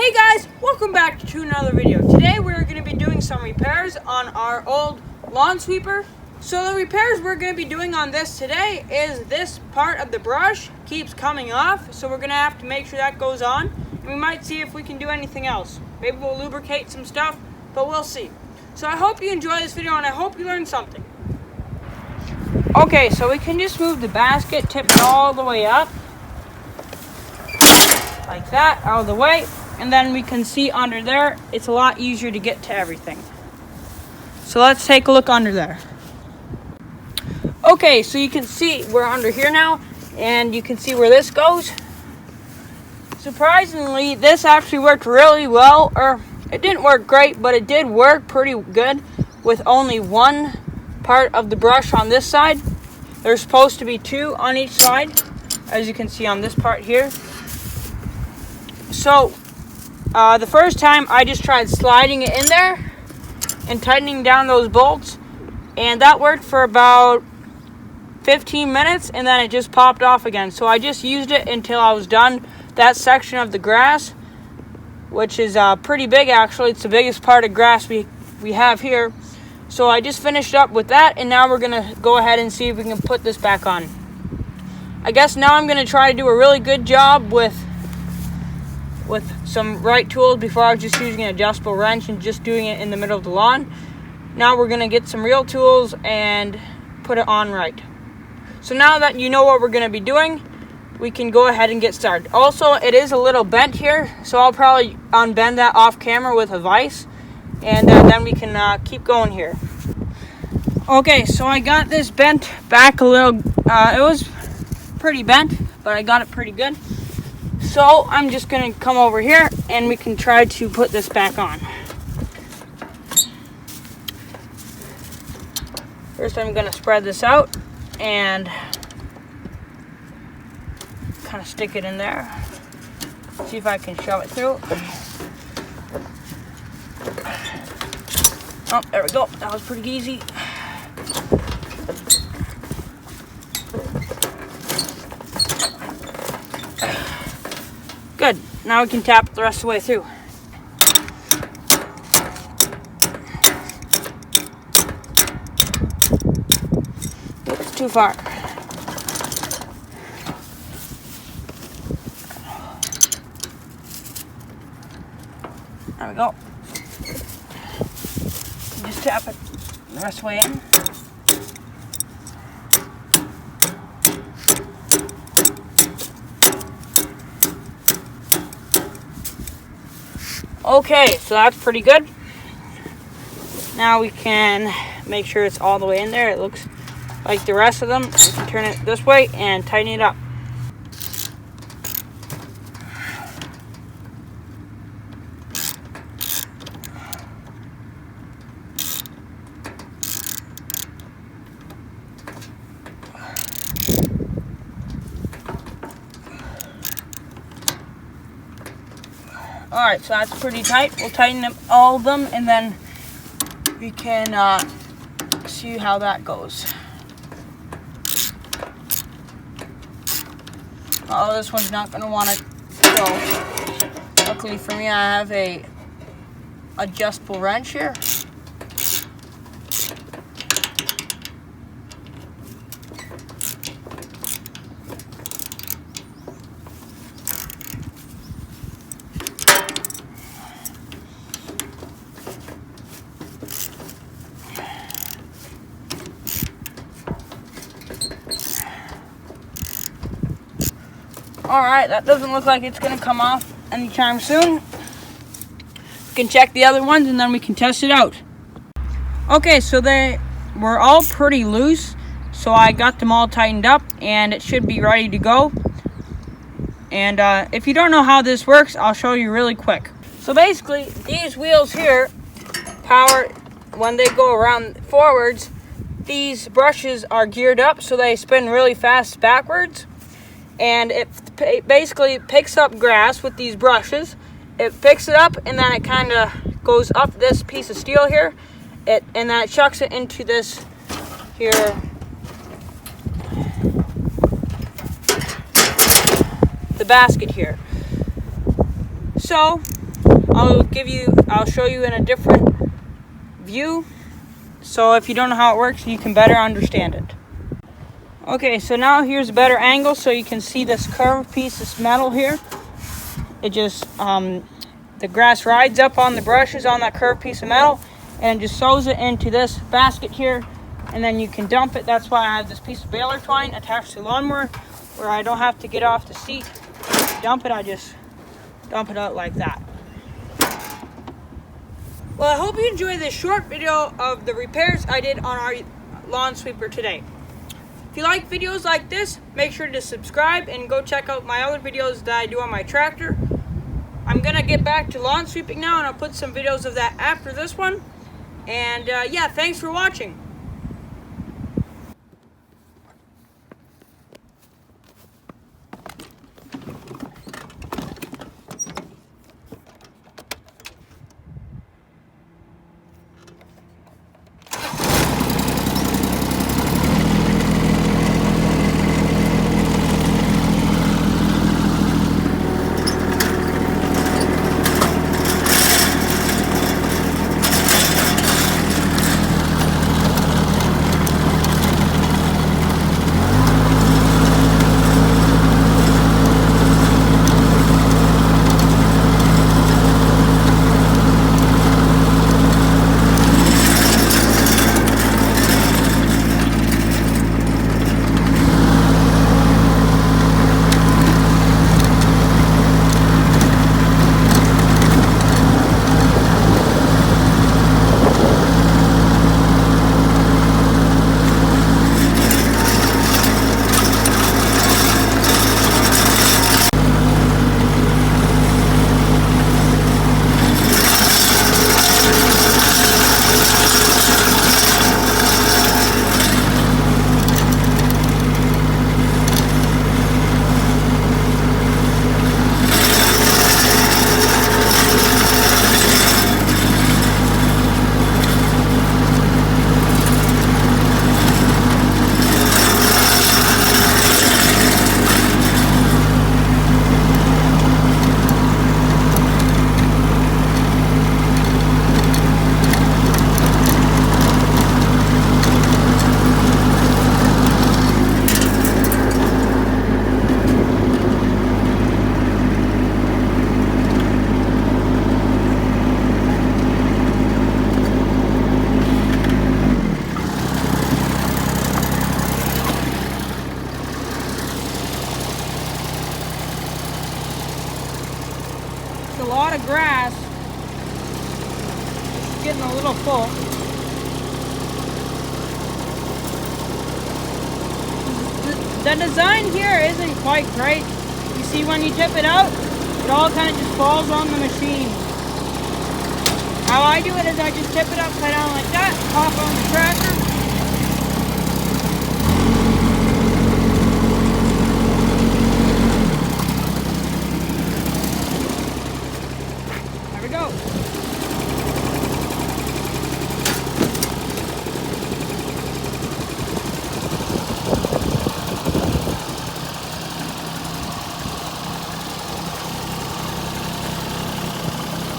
Hey guys, welcome back to another video. Today we're going to be doing some repairs on our old lawn sweeper. So the repairs we're going to be doing on this today is this part of the brush keeps coming off. So we're going to have to make sure that goes on. And we might see if we can do anything else. Maybe we'll lubricate some stuff, but we'll see. So I hope you enjoy this video and I hope you learned something. Okay, so we can just move the basket, tip it all the way up. Like that, out of the way. And then we can see under there, it's a lot easier to get to everything. So let's take a look under there. Okay, so you can see we're under here now, and you can see where this goes. Surprisingly, this actually worked really well, or it didn't work great, but it did work pretty good with only one part of the brush on this side. There's supposed to be two on each side, as you can see on this part here. So, the first time I just tried sliding it in there and tightening down those bolts, and that worked for about 15 minutes and then it just popped off again. So I just used it until I was done that section of the grass, which is pretty big actually. It's the biggest part of grass we have here. So I just finished up with that, and now we're gonna go ahead and see if we can put this back on. I guess now I'm gonna try to do a really good job with some right tools. Before I was just using an adjustable wrench and just doing it in the middle of the lawn. Now we're going to get some real tools and put it on right. So now that you know what we're going to be doing, we can go ahead and get started. Also, it is a little bent here, so I'll probably unbend that off camera with a vise, and then we can keep going here. Okay, so I got this bent back a little. It was pretty bent, but I got it pretty good. So I'm just going to come over here and we can try to put this back on. First I'm going to spread this out and kind of stick it in there. See if I can shove it through. Oh, there we go. That was pretty easy. Good. Now we can tap it the rest of the way through. It's too far. There we go. Just tap it the rest of the way in. Okay, so that's pretty good. Now we can make sure it's all the way in there. It looks like the rest of them. We can turn it this way and tighten it up. Alright, so that's pretty tight. We'll tighten up all of them and then we can see how that goes. Oh, this one's not going to want to go. Luckily for me, I have a adjustable wrench here. Alright, that doesn't look like it's going to come off anytime soon. We can check the other ones and then we can test it out. Okay, so they were all pretty loose. So I got them all tightened up and it should be ready to go. And if you don't know how this works, I'll show you really quick. So basically, these wheels here power, when they go around forwards, these brushes are geared up so they spin really fast backwards. And it basically picks up grass with these brushes. It picks it up and then it kind of goes up this piece of steel here. And then it chucks it into this here the basket here. So I'll show you in a different view. So if you don't know how it works, you can better understand it. Okay, so now here's a better angle so you can see this curved piece of metal here. It just, the grass rides up on the brushes on that curved piece of metal and just sews it into this basket here, and then you can dump it. That's why I have this piece of baler twine attached to the lawnmower where I don't have to get off the seat to dump it. I just dump it out like that. Well, I hope you enjoyed this short video of the repairs I did on our lawn sweeper today. If you like videos like this, make sure to subscribe and go check out my other videos that I do on my tractor. I'm going to get back to lawn sweeping now, and I'll put some videos of that after this one. And yeah, thanks for watching. A lot of grass. It's getting a little full. The design here isn't quite great. You see, when you tip it out, it all kind of just falls on the machine. How I do it is I just tip it upside down like that, pop on the tractor,